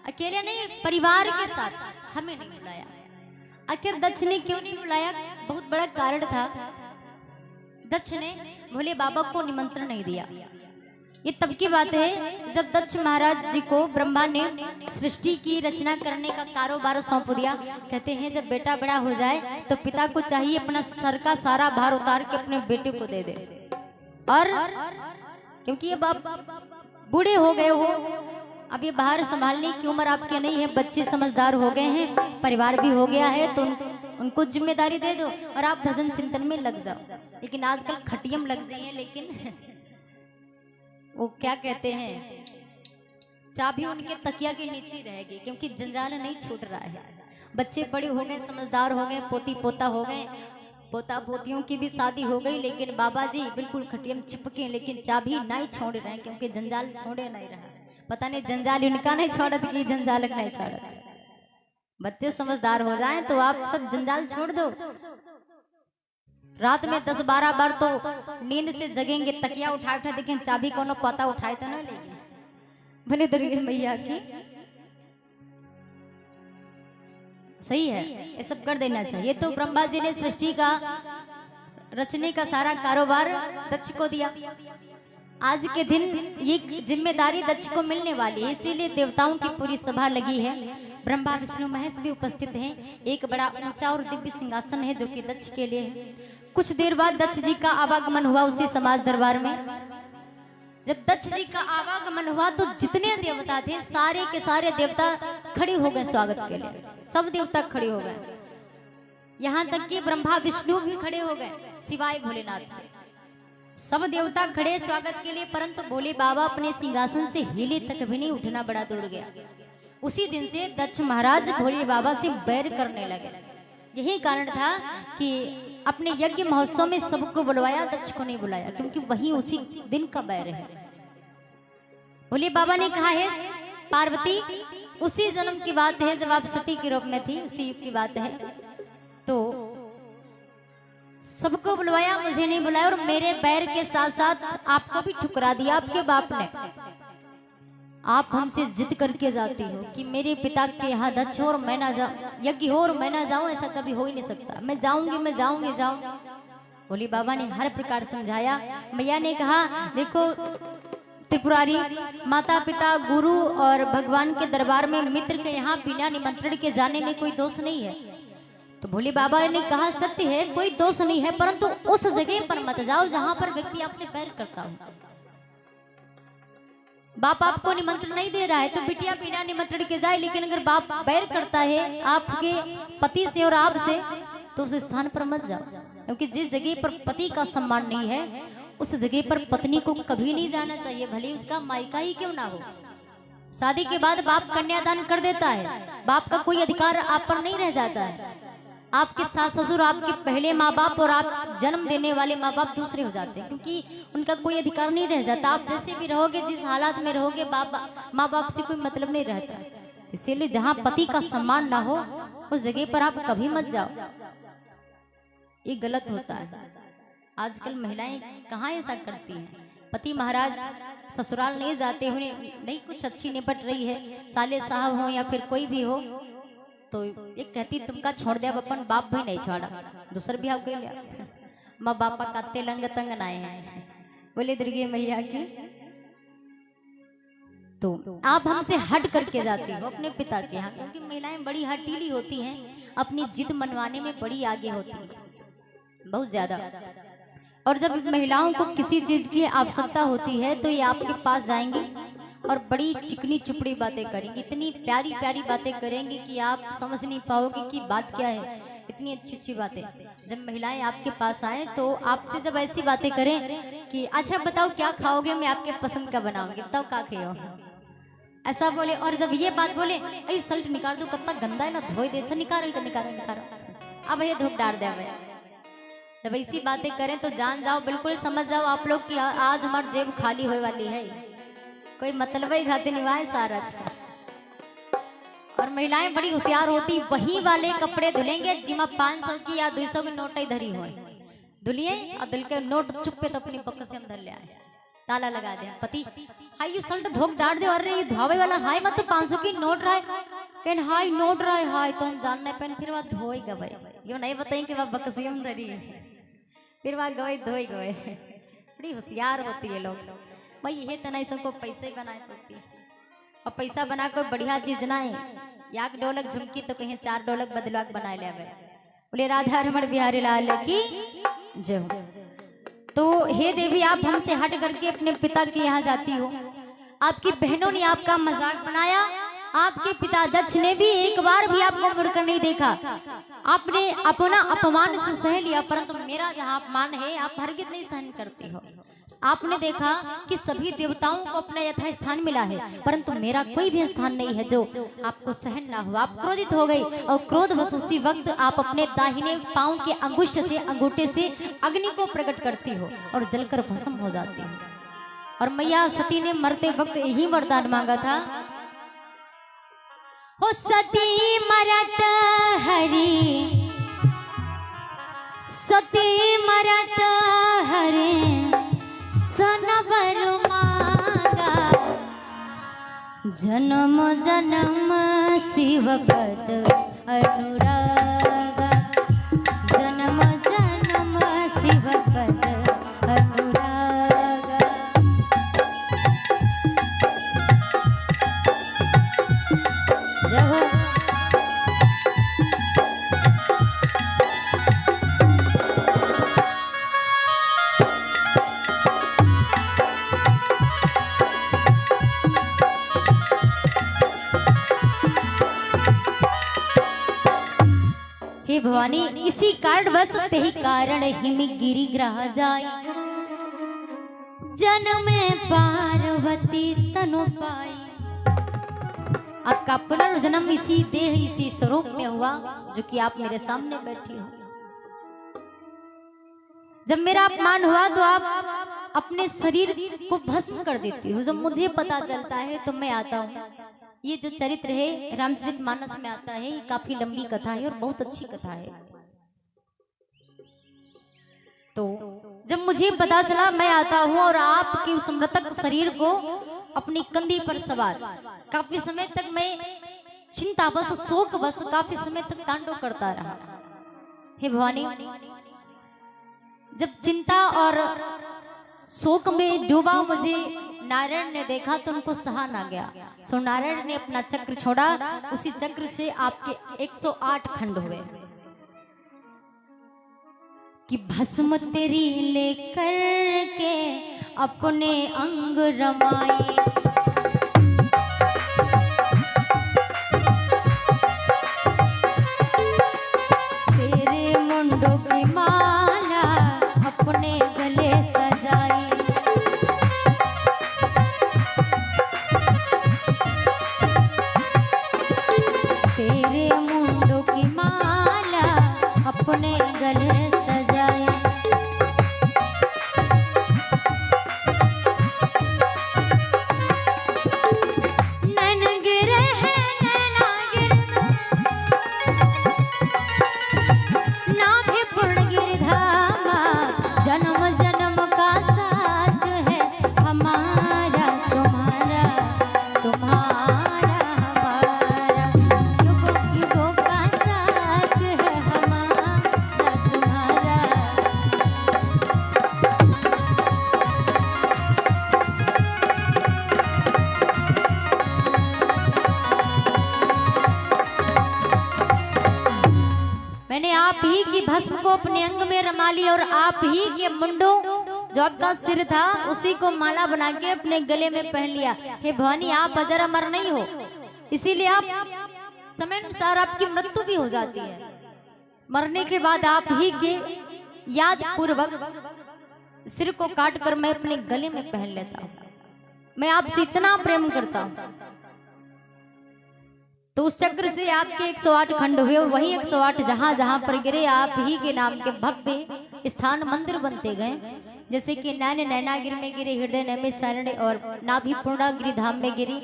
Speaker 1: अकेले नहीं परिवार के साथ, हमें नहीं बुलाया। आखिर दक्ष ने क्यों नहीं बुलाया? बहुत बड़ा कारण था। दक्ष ने भोले बाबा को निमंत्रण नहीं दिया। ये तब की बात है जब दक्ष महाराज जी को ब्रह्मा ने सृष्टि की रचना करने का कारोबार सौंप दिया। कहते हैं जब बेटा बड़ा हो जाए तो पिता को चाहिए अपना सर का सारा भार उतार के अपने बेटे को दे दे। और क्योंकि अब आप बूढ़े हो गए हो, अब ये बाहर संभालने की उम्र आपके नहीं है, बच्चे समझदार हो गए हैं, परिवार भी हो गया है, तो उनको जिम्मेदारी दे दो और आप भजन चिंतन में लग जाओ। लेकिन आजकल खटियम लग जाइए, लेकिन वो क्या कहते हैं, चाबी उनके तकिया के नीचे रहेगी, क्योंकि जंजाल नहीं छूट रहा है। बच्चे बड़े हो गए, समझदार हो गए, पोती पोता हो गए, पोता पोतियों की भी शादी हो गई, लेकिन बाबा जी बिल्कुल खटियम चिपके, लेकिन चाबी नहीं छोड़ रहे हैं, क्योंकि जंजाल छोड़े नहीं रहा। पता नहीं जंजाल उनका नहीं छोड़त कि जंजालक नहीं छोड़त। बच्चे समझदार हो जाएं तो आप सब जंजाल छोड़ दो। रात में 10-12 बार तो नींद से जगेंगे, तकिया उठा उठा देखें चाबी कोनो पता उठाए तो ना लेंगे। भले दुर्गे मैया की सही है, ये सब कर देना चाहिए। तो ब्रह्मा जी ने सृष्टि का रचने का सारा कारोबार दक्ष को दिया। आज के दिन ये जिम्मेदारी दक्ष को मिलने वाली है, इसीलिए देवताओं की पूरी सभा लगी है। ब्रह्मा विष्णु महेश भी उपस्थित हैं। एक बड़ा ऊंचा और दिव्य सिंहासन है जो कि दक्ष के लिए है। कुछ देर बाद दक्ष जी का आवागमन हुआ उसी समाज दरबार में। जब दक्ष जी का आवागमन हुआ तो जितने देवता थे सारे के सारे देवता खड़े हो गए स्वागत के लिए। सब देवता खड़े हो गए, यहाँ तक कि ब्रह्मा विष्णु भी खड़े हो गए सिवाय भोलेनाथ के। सब देवता खड़े स्वागत के लिए, परंतु भोले बाबा अपने सिंहासन से हिले तक भी नहीं उठना, बड़ा दूर गया। उसी दिन से दक्ष महाराज भोले बाबा से बैर करने लगे। यही कारण था कि अपने यज्ञ महोत्सव में सबको बुलवाया, दक्ष को नहीं बुलाया, क्योंकि वही उसी दिन का बैर है। भोले बाबा ने कहा है पार्वती, उसी जन्म की बात है जब आप सती के रूप में थी, उसी युग की बात है। तो सबको बुलवाया, मुझे नहीं बुलाया, और मेरे बैर के साथ साथ आपको भी ठुकरा दिया आपके बाप ने। आप हमसे जिद करके जाती हो कि मेरे पिता के यहाँ दक्ष हो और मैं ना जाऊं, यज्ञ हो और मैं ना जाऊं, ऐसा कभी हो ही नहीं सकता। मैं जाऊंगी, मैं जाऊंगी, जाऊंगी। भोले बाबा ने हर प्रकार समझाया। मैया ने कहा देखो त्रिपुरारी, माता पिता गुरु और भगवान के दरबार में मित्र के यहाँ बिना निमंत्रण के जाने में कोई दोष नहीं है। तो भोले बाबा ने कहा सत्य है, कोई दोष नहीं है, परंतु उस जगह पर मत जाओ जहां पर व्यक्ति आपसे बैर करता हो। बाप आपको निमंत्रण नहीं दे रहा है तो बिटिया बिना निमंत्रण के जाए, लेकिन अगर बाप बैर करता है आपके पति से और आपसे तो उस स्थान पर मत जाओ, क्योंकि जिस जगह पर पति का सम्मान नहीं है उस जगह पर पत्नी को कभी नहीं जाना चाहिए, भले उसका मायका ही क्यों ना हो। शादी के बाद बाप कन्यादान कर देता है, बाप का कोई अधिकार आप पर नहीं रह जाता है। आपके सास ससुर आपके पहले माँ बाप और आप जन्म देने वाले माँ बाप दूसरे हो जाते हैं, क्योंकि उनका कोई अधिकार नहीं रह जाता। आप जैसे भी रहोगे, जिस हालात में रहोगे, माँ बाप से कोई मतलब नहीं रहता। इसीलिए जहाँ पति का सम्मान ना हो उस जगह पर आप कभी मत जाओ, ये गलत होता है। आजकल महिलाएं कहाँ ऐसा करती हैं। पति महाराज ससुराल नहीं जाते, उन्हें नहीं कुछ अच्छी निपट रही है, साले साहब हो या फिर कोई भी हो, तो एक कहती तुमका छोड़ दिया अपन बाप भी नहीं छोड़ा, दूसर भी आप लिया माँ बापा काते लंग तंग नाए हैं। बोले दुर्गे मैया की। तो आप हमसे हट करके जाती हो अपने पिता के यहाँ, क्योंकि महिलाएं बड़ी हटीली होती हैं, अपनी जिद मनवाने में बड़ी आगे होती हैं, बहुत ज्यादा। और जब महिलाओं को किसी चीज की आवश्यकता होती है तो ये आपके पास जाएंगी और बड़ी चिकनी चुपड़ी बातें करेंगी, इतनी प्यारी प्यारी बातें करेंगी कि आप समझ नहीं पाओगे कि बात क्या है। इतनी अच्छी अच्छी बातें जब महिलाएं आपके पास आए तो आपसे जब ऐसी बातें करें कि अच्छा बताओ क्या खाओगे, मैं आपके पसंद का बनाऊंगी, तब का खाओ, ऐसा बोले। और जब ये बात बोले अरे सल्ट निकाल दो, कितना गंदा है ना, धोई दे, निकाल अब ये धूप डाल दे। जब ऐसी बातें करें तो जान जाओ, बिल्कुल समझ जाओ आप लोग कि आज हमारी जेब खाली होने वाली है, कोई मतलब ही खाते निभाए सारा। और महिलाएं बड़ी होशियार होती, वही वाले कपड़े धुलेंगे जिमा 500 की या 200 की नोट ही धरी हो, धुलिए और धुल के नोट चुप्पे तो अपनी बक्स से अंदर ले आए, ताला लगा दिया। पति हाय यू सल्ट धोख डाल दे, अरे ये धोवे वाला हाय मत 500 की नोट रहा है, कहन हाय नोट रहा है, हाय तो हम जानने पे फिर वह धोई गए, यो नहीं बताएं कि वह बक्स से अंदर ही, फिर वह गए धोई गए। बड़ी होशियार होती है लोग भाई, यही तो नहीं सबको पैसे ही बनाए सकती, और पैसा बना कर बढ़िया चीज ना है, याक ढोलक झुमकी तो कहीं 4 ढोलक बदला बना ले। बोले राधा रमण बिहारी लाल की जय हो। तो हे देवी आप हमसे हट करके अपने पिता के यहाँ जाती हो, आपकी बहनों ने आपका मजाक बनाया, आपके पिता दक्ष ने भी एक बार भी आपको मुड़कर नहीं देखा, आपने अपना अपमान तो सह लिया, परंतु मेरा जहाँ अपमान है आप हरगिज नहीं सहन करते हो। आपने देखा कि सभी देवताओं को अपना यथा स्थान मिला है, परंतु मेरा कोई भी स्थान नहीं है जो आपको सहन ना हो। आप क्रोधित हो गई और क्रोधवश उसी वक्त आप अपने दाहिने पांव के अंगुष्ठ से अंगूठे से अग्नि को प्रकट करती हो और जलकर भस्म हो जाती हो। और मैया सती ने मरते वक्त यही वरदान मांगा था, हो सती मरत हरि, सती मरत हरि सनबर मांगा, जन्म जन्म शिव पद अनुरागा, जन्म जन्म शिव पद अनुरागा। जय हो। भवानी इसी कारण बस तेही कारण हिमि गिरी ग्रह जाय, जन्म पार्वती तनु पाई। आपका पुनर्जन्म इसी देह इसी स्वरूप में हुआ जो कि आप मेरे सामने बैठी हो। जब मेरा अपमान हुआ तो आप अपने शरीर को भस्म कर देती हो। जब मुझे पता चलता है तो मैं आता हूँ। ये जो चरित्र है रामचरितमानस में आता है, ये काफी लंबी कथा है और बहुत अच्छी कथा है। तो जब मुझे पता चला मैं आता हूँ और आपके उस मृतक शरीर को अपनी कंधी पर सवार, काफी समय तक मैं चिंता बस शोक बस काफी समय तक तांडव करता रहा। हे भवानी, जब चिंता और शोक में डूबा मुझे नारायण ने देखा तो उनको सहा ना गया। सो नारायण ने अपना चक्र छोड़ा, उसी चक्र से आपके 108 खंड हुए कि भस्म तेरी लेकर के अपने अंग रमाए, तेरे मुंडों की माला अपने गले सजाई, तेरे मुंडों की माला अपने गले सजाई। आप ही की भस्म को अपने अंग में रमा ली और आप ही के मुंडों जो आपका सिर था उसी को माला बना के अपने गले में पहन लिया। हे भवानी, आप अजर अमर नहीं हो, इसीलिए आप समय अनुसार आपकी मृत्यु भी हो जाती है। मरने के बाद आप ही के याद पूर्वक सिर को काट कर मैं अपने गले में पहन लेता हूँ। मैं आपसे इतना प्रेम करता हूँ। तो उस चक्र से आपके 108 खंड हुए और वही 108 जहां जहां पर गिरे आप ही के नाम के भव्य स्थान मंदिर बनते गए। जैसे कि नैन नैनागिरी में गिरे, हृदय नैमिष शरण और नाभि पूर्णागिरि धाम में गिरी।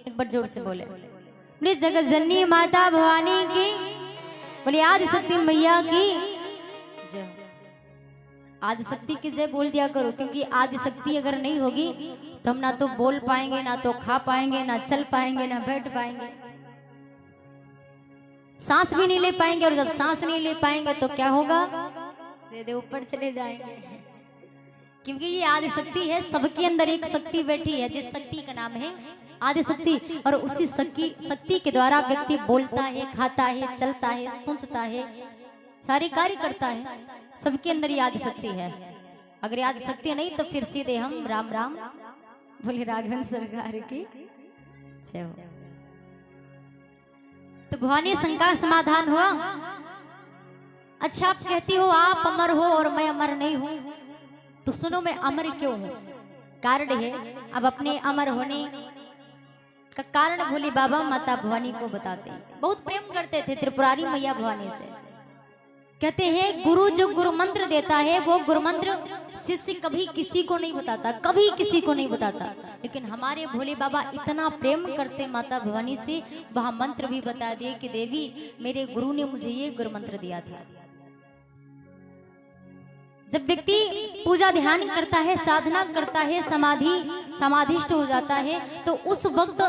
Speaker 1: एक बार जोर से बोले, बोले जगत जननी माता भवानी की, बोले आदिशक्ति मैया की जय। आदिशक्ति की जय बोल दिया करो, क्योंकि आदिशक्ति अगर नहीं होगी तो हम ना तो बोल पाएंगे, ना तो खा पाएंगे, ना चल पाएंगे, ना बैठ पाएंगे, सांस भी नहीं ले पाएंगे। और जब सांस नहीं ले पाएंगे तो क्या होगा, दे ऊपर चले जाएंगे। क्योंकि ये आदिशक्ति है, सबके अंदर एक शक्ति बैठी है जिस शक्ति का नाम है आदिशक्ति। और उसी शक्ति के द्वारा व्यक्ति बोलता है, खाता है, चलता है, सोचता है, सारे कार्य करता है। सबके अंदर ये आदिशक्ति है। अगर आदिशक्ति नहीं तो फिर सीधे हम राम राम बोले राघवेंद्र सरकार की जय हो। तो भवानी शंका समाधान हुआ। अच्छा, आप कहती हो आप अमर हो और मैं अमर नहीं हूं, तो सुनो मैं अमर क्यों हूं। कारण है, अब अपने अमर होने का कारण भोले बाबा माता भवानी को बताते हैं। बहुत प्रेम करते थे त्रिपुरारी मैया भवानी से। कहते हैं गुरु जो गुरु मंत्र देता है वो गुरु मंत्र शिष्य कभी किसी को नहीं बताता, कभी किसी को नहीं बताता। लेकिन हमारे भोले बाबा इतना प्रेम करते माता भवानी से, वह मंत्र भी बता दिए कि देवी मेरे गुरु ने मुझे ये गुरु मंत्र दिया था। जब व्यक्ति पूजा ध्यान करता है, साधना करता है, समाधिष्ट हो जाता है, तो उस वक्त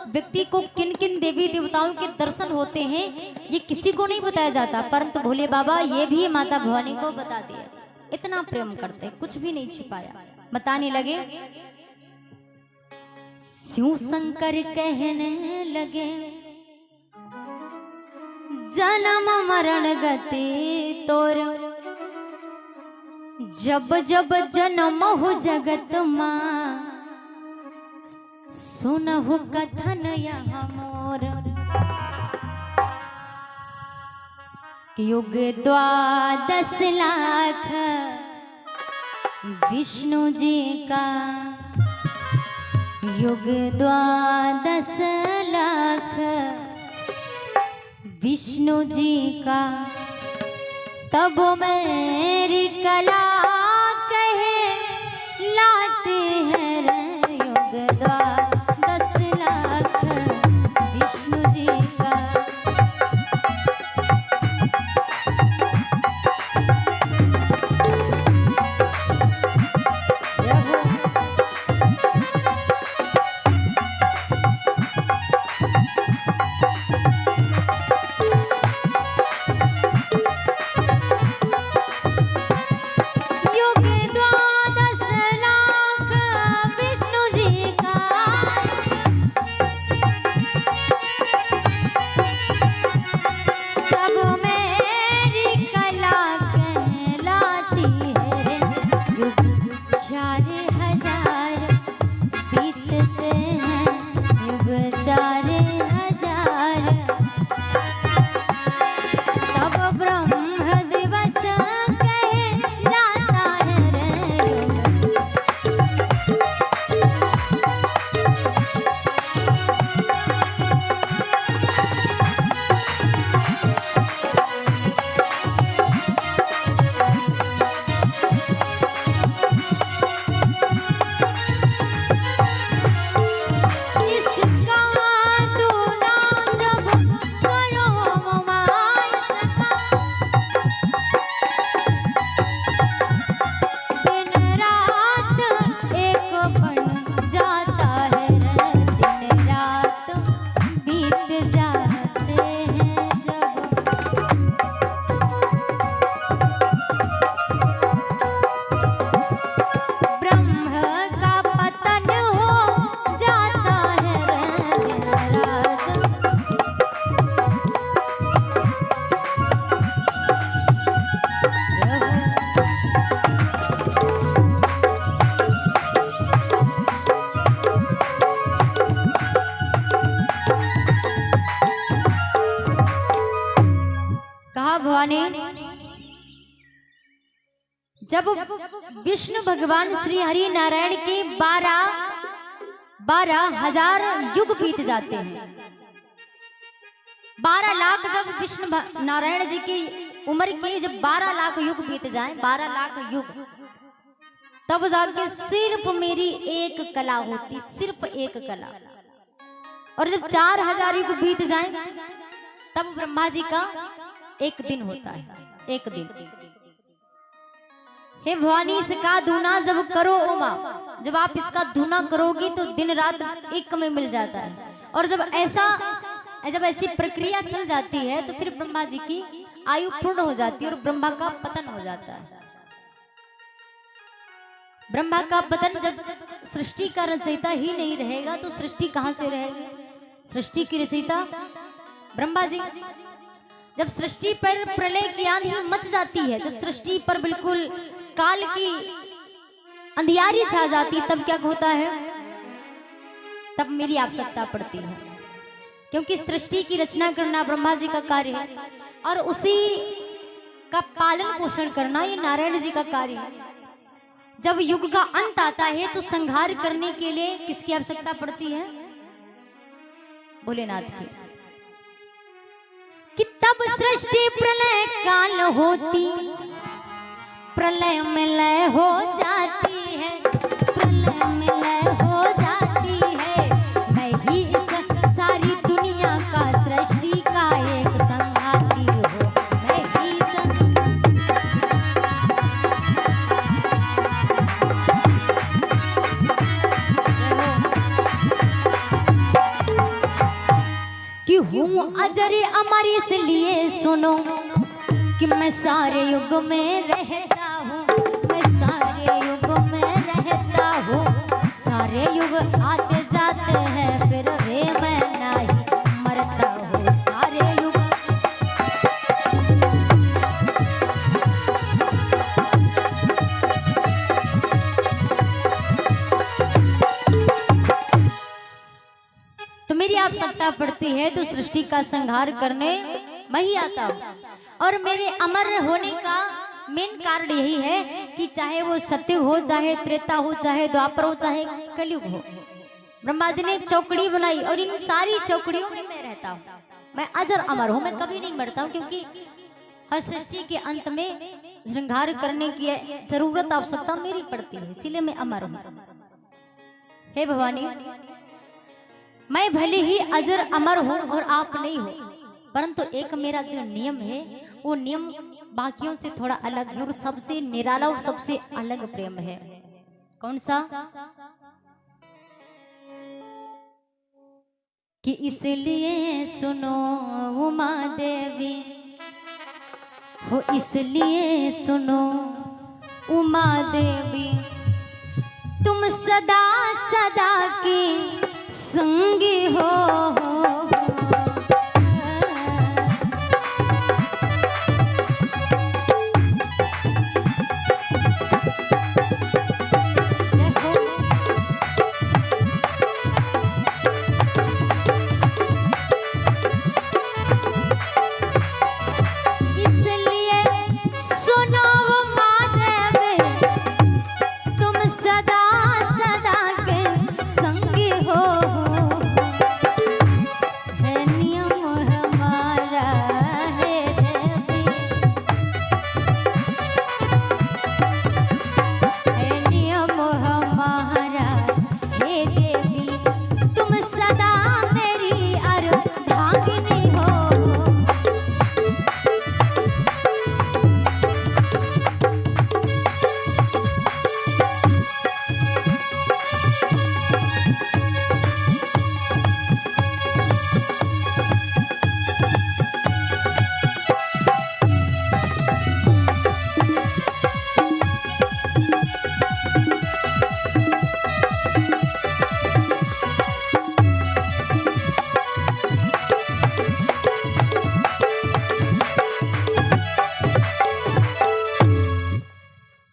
Speaker 1: व्यक्ति को किन किन देवी देवताओं के दर्शन होते हैं ये किसी को नहीं बताया जाता, परंतु भोले बाबा ये भी माता भवानी को बता दिया। इतना प्रेम करते, कुछ भी नहीं छिपाया। बताने लगे, शिव शंकर कहने लगे जन्म मरण गति तोर, जब जब जन्म हो जगत मां सुनहु कथन यहाँ मोर। कि युग 12 लाख विष्णु जी का, युग 12 लाख विष्णु जी का, तब मेरी कला कहे लाते हैं रे युग 12 लाख विष्णु जी का। जब विष्णु भगवान श्री हरि नारायण के 12,000 युग बीत जाते हैं, 12 लाख जब विष्णु नारायण जी की उम्र के जब 12 लाख युग बीत जाएं, 12 लाख युग, तब जाके सिर्फ मेरी एक कला होती, सिर्फ एक कला। और जब 4,000 युग बीत जाएं, तब ब्रह्मा जी का एक दिन होता है, एक दिन। हे भवानी इसका धुना जब करो ओ माँ, जब आप इसका धुना करोगी तो दिन रात एक में मिल जाता है। और जब ऐसी प्रक्रिया चल जाती है तो फिर ब्रह्मा जी की आयु पूर्ण हो जाती है और ब्रह्मा का पतन हो जाता है। ब्रह्मा का पतन, जब सृष्टि का रचयिता ही नहीं रहेगा तो सृष्टि कहां से रहेगी? सृष्टि की रचयिता ब्रह्मा जी। जब सृष्टि पर प्रलय की आंधी मच जाती है, जब सृष्टि पर बिल्कुल काल की अंधियारी छा जाती, तब क्या होता है? तब मेरी आवश्यकता पड़ती है, क्योंकि सृष्टि की रचना करना ब्रह्मा जी का कार्य है और उसी का पालन पोषण करना ये नारायण जी का कार्य है। जब युग का अंत आता है तो संहार करने के लिए किसकी आवश्यकता पड़ती है? भोलेनाथ की। कि तब सृष्टि प्रलय काल होती, प्रलय में लय हो जाती है, प्रलय में लय हो जाती है। मैं ही इस सारी दुनिया का सृष्टि का एक संघाती हूँ, मैं ही कि हूँ अजर अमर, इसलिए सुनो कि मैं सारे युग में रहता हूँ, मैं सारे युग में रहता हूँ। सारे युग आते जाते हैं फिर भी मैं नहीं मरता हूँ, सारे युग। तो मेरी आवश्यकता पड़ती है तो सृष्टि का संहार करने मैं ही आता हूँ। और मेरे अमर होने का मेन कारण यही है कि चाहे वो सत्युग हो, चाहे त्रेता हो, चाहे द्वापर हो, चाहे कलयुग हो, ब्रह्मा जी ने चौकड़ी बनाई और इन सारी चौकड़ियों में मैं रहता हूँ। मैं अजर अमर हूँ, मैं कभी नहीं मरता हूँ, क्योंकि हर सृष्टि के अंत में श्रृंगार करने की जरूरत आवश्यकता मेरी पड़ती है, इसीलिए मैं अमर हूँ। हे भवानी, मैं भले ही अजर अमर हूँ और आप नहीं हो, परंतु एक मेरा जो नियम है वो नियम बाकियों से थोड़ा अलग है और सबसे निराला और सबसे अलग प्रेम है। कौन सा? कि इसलिए सुनो उमा देवी हो, इसलिए सुनो उमा देवी, तुम सदा सदा की संगी हो।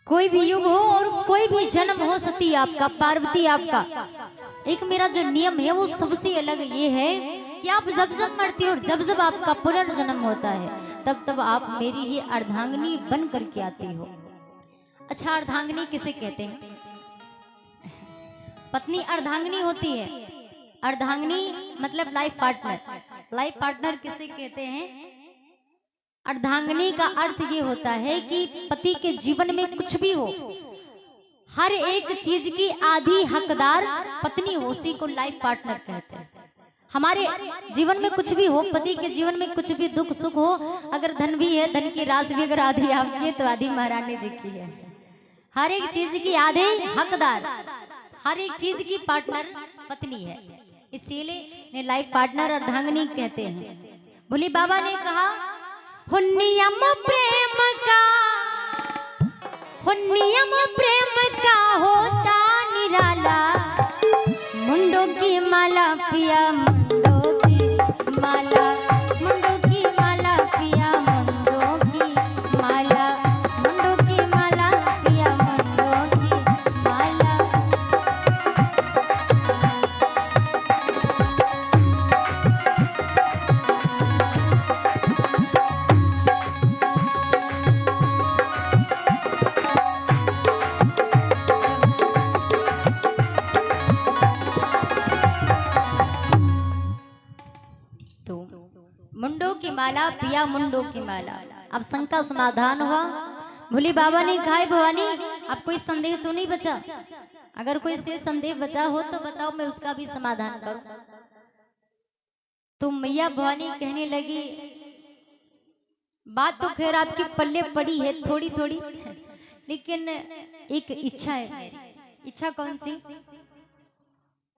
Speaker 1: कोई भी युग हो और कोई भी जन्म हो, सती आपका, पार्वती आपका, एक मेरा जो नियम है वो सबसे अलग ये है कि आप जब जब मरती हो और जब जब आपका पुनर्जन्म होता है तब तब आप मेरी ही अर्धांगिनी बन करके आती हो। अच्छा, अर्धांगिनी किसे कहते हैं? पत्नी अर्धांगिनी होती है। अर्धांगिनी मतलब लाइफ पार्टनर। लाइफ पार्टनर किसे कहते हैं? अर्धांगिनी का अर्थ ये होता है कि पति के जीवन में कुछ भी हो, हर एक चीज की आधी हकदार पत्नी हो, उसी को लाइफ पार्टनर कहते हैं। हमारे जीवन में कुछ भी हो, पति के जीवन में कुछ भी दुख सुख हो, अगर धन भी है, धन की राशि भी अगर आधी आपकी है तो आधी महारानी जी की है। हर एक चीज की आधे हकदार, हर एक चीज की पार्टनर पत्नी है, इसीलिए लाइफ पार्टनर अर्धांगिनी कहते हैं। भोले बाबा ने कहा, हो नियम प्रेम का, हो नियम प्रेम का होता निराला, मुंडों की माला पिया मुंडों की माला, मुंडों की माला पिया मुंडों की माला, मुंडों की माला पिया मुंडों की माला। मुंडों की माला पिया मुंडों की माला। अब शंका समाधान हुआ। भोले बाबा ने कहा, भवानी अब कोई संदेह तो नहीं बचा? अगर कोई से संदेह बचा हो तो बताओ, मैं उसका भी समाधान करूं। तो मैया भवानी कहने लगी, बात तो खैर आपकी पल्ले पड़ी है थोड़ी थोड़ी, लेकिन एक इच्छा है मेरी। इच्छा कौन सी?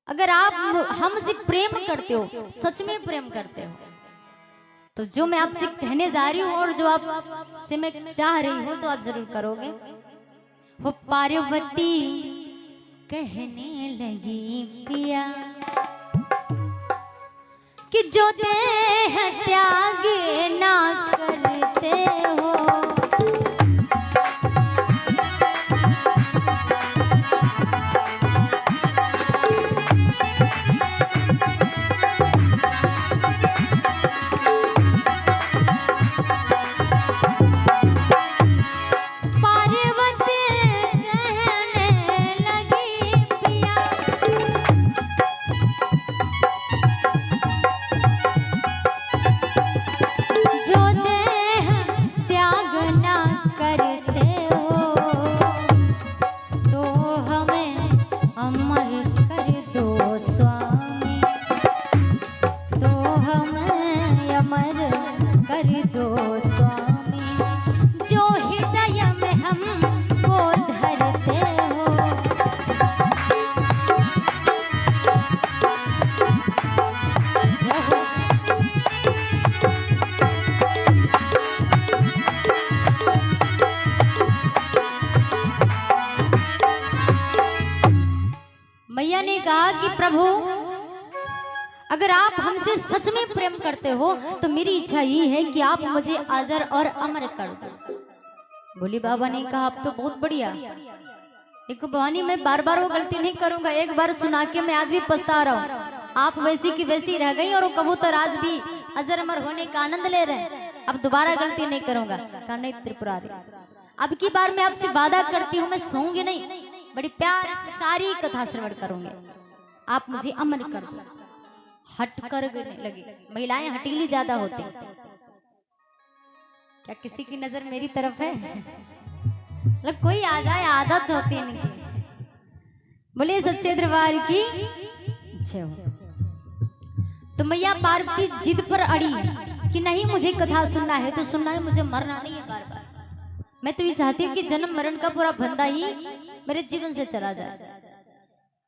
Speaker 1: अगर आप हमसे प्रेम करते हो, सच में प्रेम करते हो, तो जो मैं आपसे कहने जा रही हूँ और जो आप से मैं चाह रही हूँ तो आप जरूर करोगे। वो पार्वती कहने लगी पिया कि जो देह त्याग ना करते हो, मैया ने कहा कि प्रभु अगर आप हमसे सच में प्रेम करते हो तो मेरी इच्छा ये है कि आप मुझे अजर और अमर कर दो। भोले बाबा ने कहा अब तो बहुत बढ़िया, एक भवानी मैं बार बार वो गलती नहीं करूंगा, एक बार सुना के मैं आज भी पछता रहा हूँ। आप वैसी की वैसी रह गई और वो कबूतर आज भी अजर अमर होने का आनंद ले रहे हैं, अब दोबारा गलती नहीं करूंगा। कहा नहीं त्रिपुरारी, अब की बार मैं आपसे वादा करती हूँ मैं सोऊंगी नहीं, बड़ी प्यार से सारी कथा श्रवण करूंगी, आप मुझे अमर कर दो। हट कर लगी, महिलाएं हटीली ज्यादा होती, क्या किसी की नजर मेरी तरफ है? मतलब कोई आ जाए आदत होती है इनकी। बोले सच्चे दरबार की जय हो। तो मैया पार्वती जिद पर अड़ी कि नहीं मुझे कथा सुनना है तो सुनना है, मुझे मरना नहीं है बार बार। मैं तो ये चाहती हूँ कि जन्म मरण का पूरा फंदा ही मेरे जीवन से चला जाए।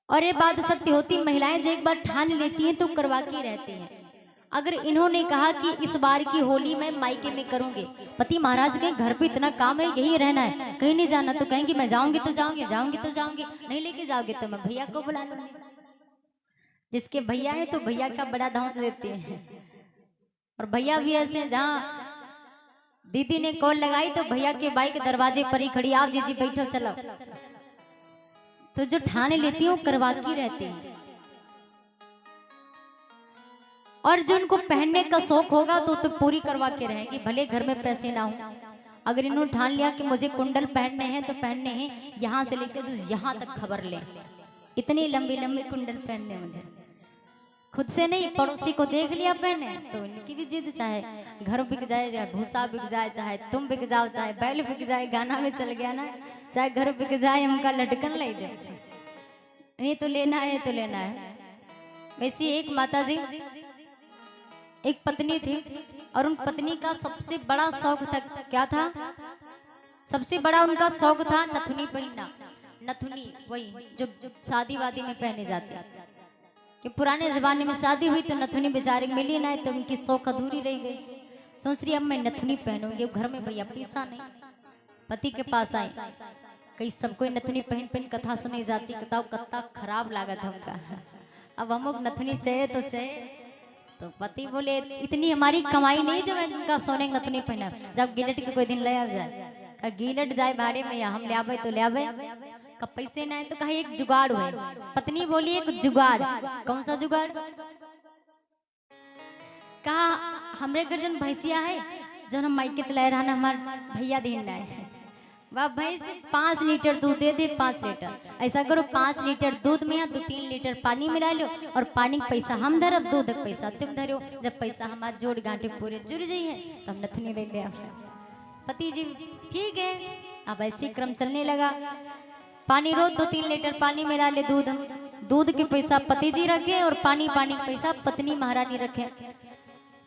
Speaker 1: और ये बात सत्य होती, महिलाएं जो एक बार ठान लेती हैं तो करवा के रहती हैं। अगर इन्होंने कहा कि इस बार की होली मैं मायके में करूंगी, पति महाराज के घर पे इतना काम है, यही रहना है, कहीं नहीं जाना, तो कहेंगी मैं जाऊंगी तो जाऊंगी, जाऊंगी तो जाऊंगी, नहीं लेके जाओगे तो मैं भैया को बुला लूंगी। जिसके भैया है तो भैया का बड़ा धौंस देते हैं। और भैया भी ऐसे, जहाँ दीदी ने कॉल लगाई तो भैया के बाइक दरवाजे पर ही खड़ी, आप जीजी बैठो चलो। तो जो ठाने लेती है वो करवा की रहती है। और जो उनको पहनने का शौक होगा तो पूरी करवा के रहेंगी, भले घर में पैसे ना हो। अगर इन्होंने ठान लिया कि मुझे कुंडल पहनने हैं तो पहनने हैं, यहाँ से लेकर जो यहाँ तक खबर ले, इतनी लंबी लंबी कुंडल पहनने मुझे, खुद से नहीं पड़ोसी को देख लिया पहने तो उनकी भी जिद, चाहे घर बिक जाए, चाहे भूसा बिक जाए, चाहे तुम बिक जाओ, चाहे बैल बिक जाए, गाना में चल गया ना, चाहे घर बिक जाए हमका लटकन ले दे, ये तो लेना है तो लेना है। वैसी एक माता जी, एक पत्नी थी और उन पत्नी का सबसे बड़ा शौक था, क्या था? सबसे बड़ा उनका शौक था नथुनी पहनना। नथुनी वही जो शादी वादी में पहने जाते हैं, कि पुराने जमाने में शादी हुई तो नथुनी बेचारे मिली ना, तो उनकी शौक अधूरी रह गई। सोच रही अब मैं नथुनी पहनूंगी, घर में भैया पैसा नहीं, पति के पास आई, कई सबको नथुनी पहन पहन कथा सुनाई जाती, कथा खराब लागत हमका, अब हम नथुनी चाहिए तो चाहिए। तो पति बोले इतनी हमारी कमाई नहीं जो मैं उनका सोने नथुनी पहना, जब गिलट के कोई दिन ले आ जाए, का गिलट जाए भाड़े में या हम ले आवे तो ले आवे, का पैसे ना है तो कहा एक जुगाड़ हुए। पत्नी बोली एक जुगाड़, कौन सा जुगाड़? कहा हमरे गर्जन भैंसिया है जो हम माइके ले रहा हमार भैया देना है, वह भैंस 5 लीटर दूध दे दे, 5 लीटर। ऐसा करो 5 लीटर दूध में 2-3 लीटर पानी मिला लो, और पानी का पैसा हम धरब, दूध का पैसा तुम धरो। जब पैसा हमारे जोड़ गांठे पूरे जुड़ जाइए तो हम नथनी ले ले। पति जी ठीक है, अब ऐसे क्रम चलने लगा। पानी रोज 2-3 लीटर पानी मिला ले, दूध के पैसा पति जी रखे और पानी का पैसा पत्नी महारानी रखे।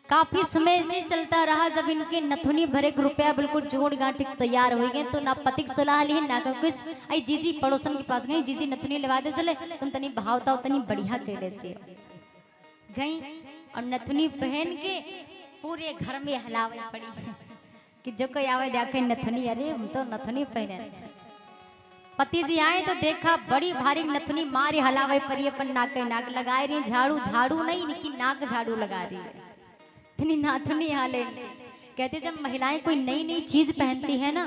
Speaker 1: काफी समय से चलता रहा, जब इनके नथुनी भरे रुपया बिल्कुल जोड़ गांठ तैयार हो गए तो ना पति की सलाह ली ना कुछ। आई जीजी पड़ोसन के पास गई, जीजी नथुनी लगा दे, चले तुम तनी भावता तनी बढ़िया कह लेते हो। गई और नथुनी पहन के पूरे घर में हलावे पड़ी कि जो कोई आवे देखे नथुनी, अरे हम तो नथुनी पहने। पति जी आए तो देखा बड़ी भारी नथुनी मारे हलावे पर अपन नाक लगा रही, झाड़ू नहीं इनकी नाक झाड़ू लगा रही है, इतनी नाथुनी हाले। कहते जब महिलाएं कोई नई नई चीज पहनती है ना,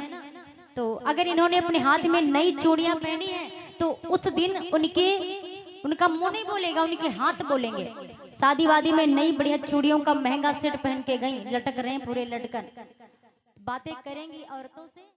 Speaker 1: तो अगर इन्होंने अपने हाथ में नई चूड़ियां पहनी है तो उस दिन उनका मुंह नहीं बोलेगा, उनके हाथ बोलेंगे। शादी वादी में नई बढ़िया चूड़ियों का महंगा सेट पहन के गई, लटक रहे हैं पूरे लटकन, बातें करेंगी औरतों से।